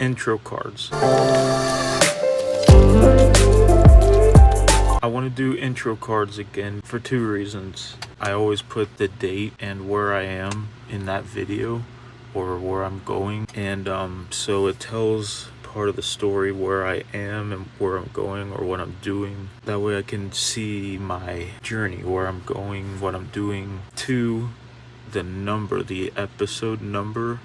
Intro cards. I want to do intro cards again for two reasons. I always put the date and where I am in that video or where I'm going, and so it tells part of the story where I am and where I'm going or what I'm doing. That way I can see my journey, where I'm going, what I'm doing. Two, the episode number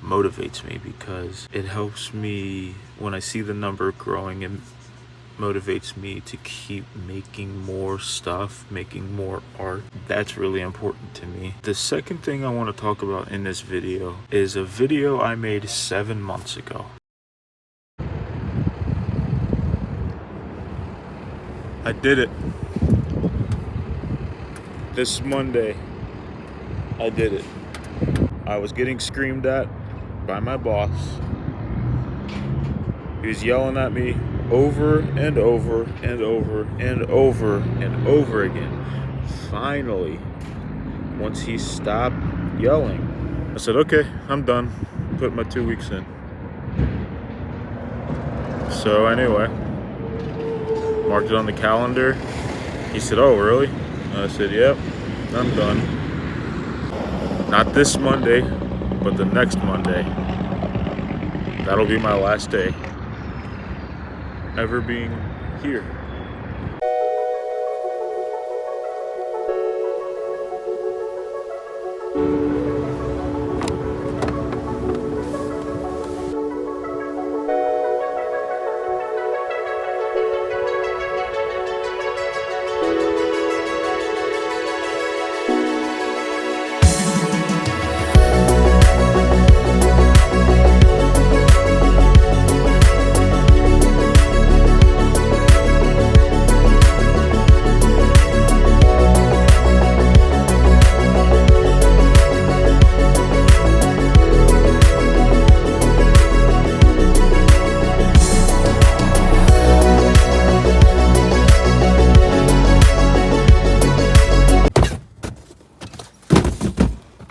motivates me because it helps me when I see the number growing, and motivates me to keep making more stuff, making more art. That's really important to me. The second thing I want to talk about in this video is a video I made 7 months ago. I did it. This Monday, I did it. I was getting screamed at by my boss. He was yelling at me over and over and over and over and over again. Finally, once he stopped yelling, I said, okay, I'm done. Put my 2 weeks in. So anyway, marked it on the calendar. He said, oh, really? I said, yep, I'm done. Not this Monday, but the next Monday. That'll be my last day ever being here.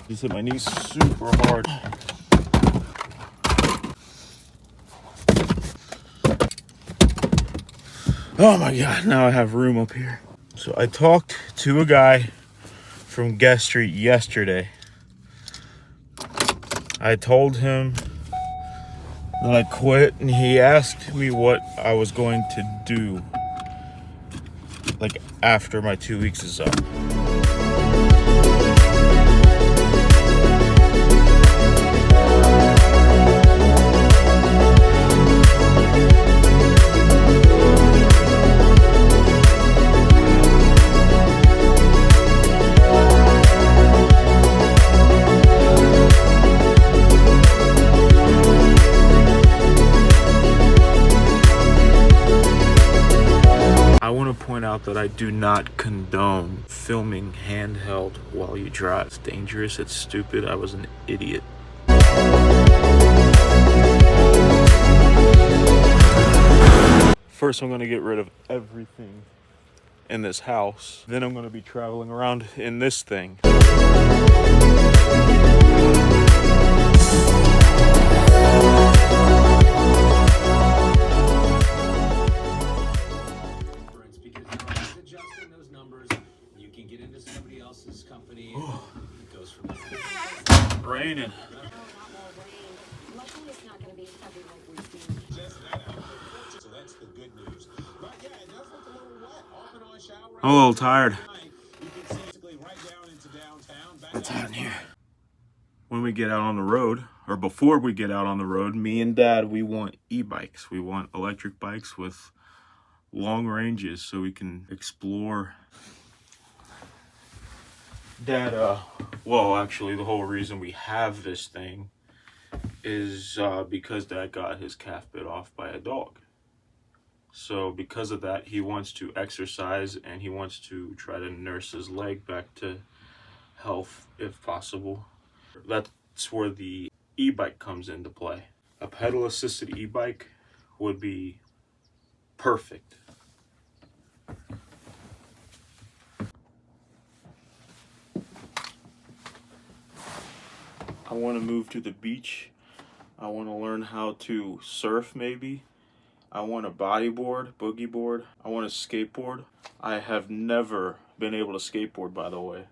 Just hit my knees super hard. Oh my God, now I have room up here. So I talked to a guy from Guest Street yesterday. I told him that I quit, and he asked me what I was going to do, like after my 2 weeks is up. Point out that I do not condone filming handheld while you drive. It's dangerous, it's stupid, I was an idiot. First I'm gonna get rid of everything in this house, then I'm gonna be traveling around in this thing. Raining. I'm a little tired. It's hot in here. When we get out on the road, or before we get out on the road, me and Dad, we want e-bikes. We want electric bikes with long ranges so we can explore. Dad, well, actually, the whole reason we have this thing is because Dad got his calf bit off by a dog. So because of that, he wants to exercise and he wants to try to nurse his leg back to health if possible. That's where the e-bike comes into play. A pedal-assisted e-bike would be perfect. I want to move to the beach. I want to learn how to surf maybe. I want a bodyboard, boogie board. I want a skateboard. I have never been able to skateboard, by the way.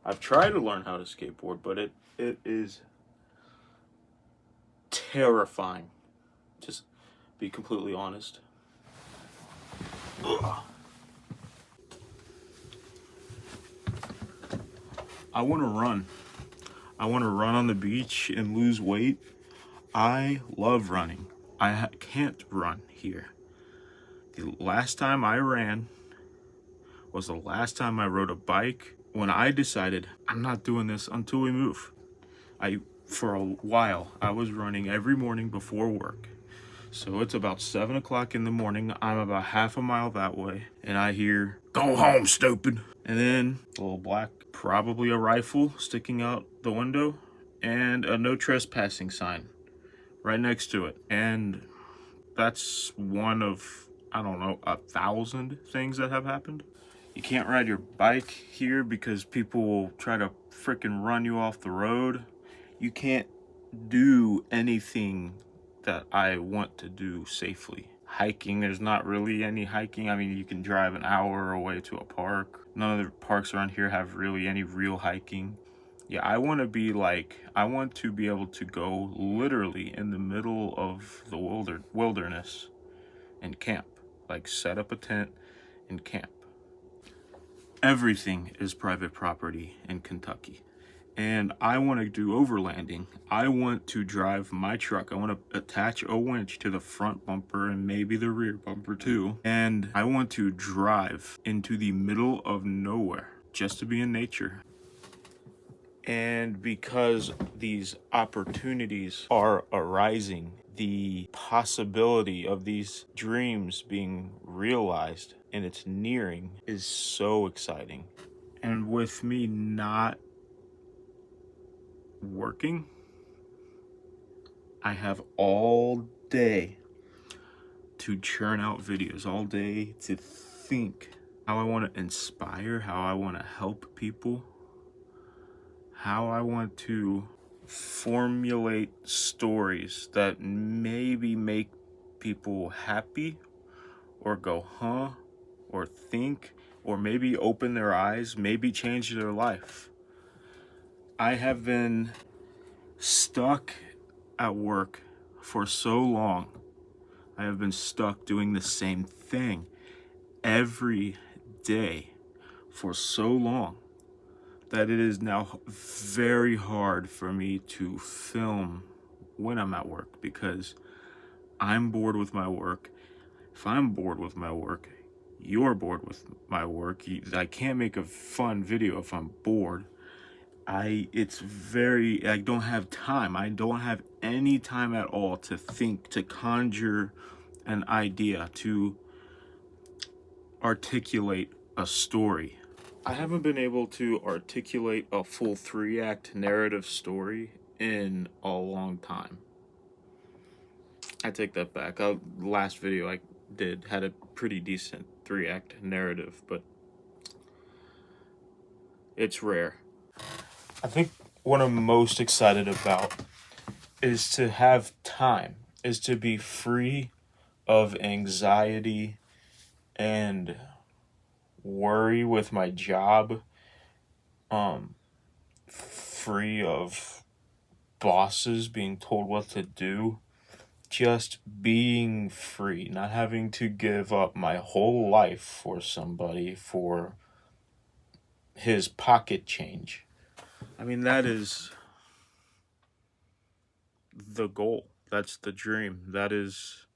I've tried to learn how to skateboard, but it is terrifying. Just be completely honest. Ugh. I want to run. I want to run on the beach and lose weight. I love running. I can't run here. The last time I ran was the last time I rode a bike when I decided I'm not doing this until we move. For a while, I was running every morning before work. So it's about 7 o'clock in the morning. I'm about half a mile that way, and I hear, "Go home, stupid." And then a little black, probably a rifle sticking out the window, and a no trespassing sign right next to it. And that's one of, I don't know, 1,000 things that have happened. You can't ride your bike here because people will try to freaking run you off the road. You can't do anything that I want to do safely. Hiking, there's not really any hiking. I mean, you can drive an hour away to a park. None of the parks around here have really any real hiking. Yeah, I want to be able to go literally in the middle of the wilderness and camp. Like, set up a tent and camp. Everything is private property in Kentucky. And I want to do overlanding. I want to drive my truck. I want to attach a winch to the front bumper and maybe the rear bumper too. And I want to drive into the middle of nowhere just to be in nature. And because these opportunities are arising, the possibility of these dreams being realized and it's nearing is so exciting. And with me not working, I have all day to churn out videos, all day to think how I want to inspire, how I want to help people, how I want to formulate stories that maybe make people happy or go, huh, or think, or maybe open their eyes, maybe change their life. I have been stuck at work for so long. I have been stuck doing the same thing every day for so long that it is now very hard for me to film when I'm at work because I'm bored with my work. If I'm bored with my work, you're bored with my work. I can't make a fun video if I'm bored. I don't have time. I don't have any time at all to think, to conjure an idea, to articulate a story. I haven't been able to articulate a full 3-act narrative story in a long time. I take that back. The last video I did had a pretty decent 3-act narrative, but it's rare. I think what I'm most excited about is to have time, is to be free of anxiety and worry with my job, free of bosses being told what to do, just being free, not having to give up my whole life for somebody for his pocket change. I mean, that is the goal. That's the dream. That is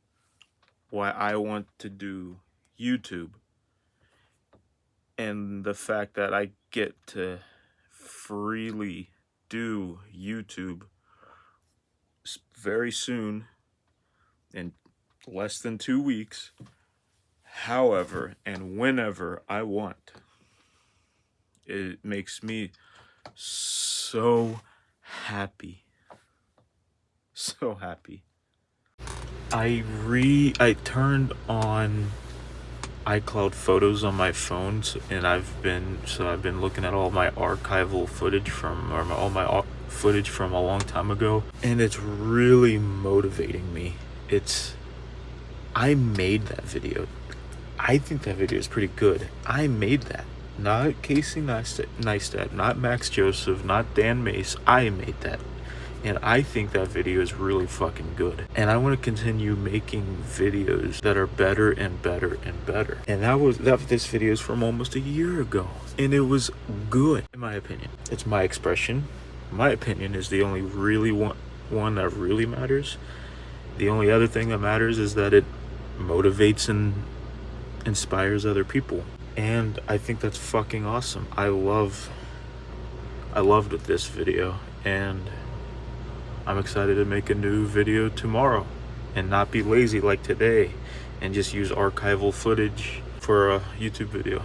why I want to do YouTube. And the fact that I get to freely do YouTube very soon, in less than 2 weeks, however and whenever I want. It makes me so happy. So happy. I turned on iCloud Photos on my phones, and I've been looking at all my archival footage all my footage from a long time ago, and it's really motivating me. I made that video. I think that video is pretty good. I made that. Not Casey Neistat, not Max Joseph, not Dan Mace. I made that. And I think that video is really fucking good. And I want to continue making videos that are better and better and better. And this video is from almost a year ago. And it was good, in my opinion. It's my expression. My opinion is the only really one that really matters. The only other thing that matters is that it motivates and inspires other people. And I think that's fucking awesome. I loved this video, and I'm excited to make a new video tomorrow and not be lazy like today and just use archival footage for a YouTube video.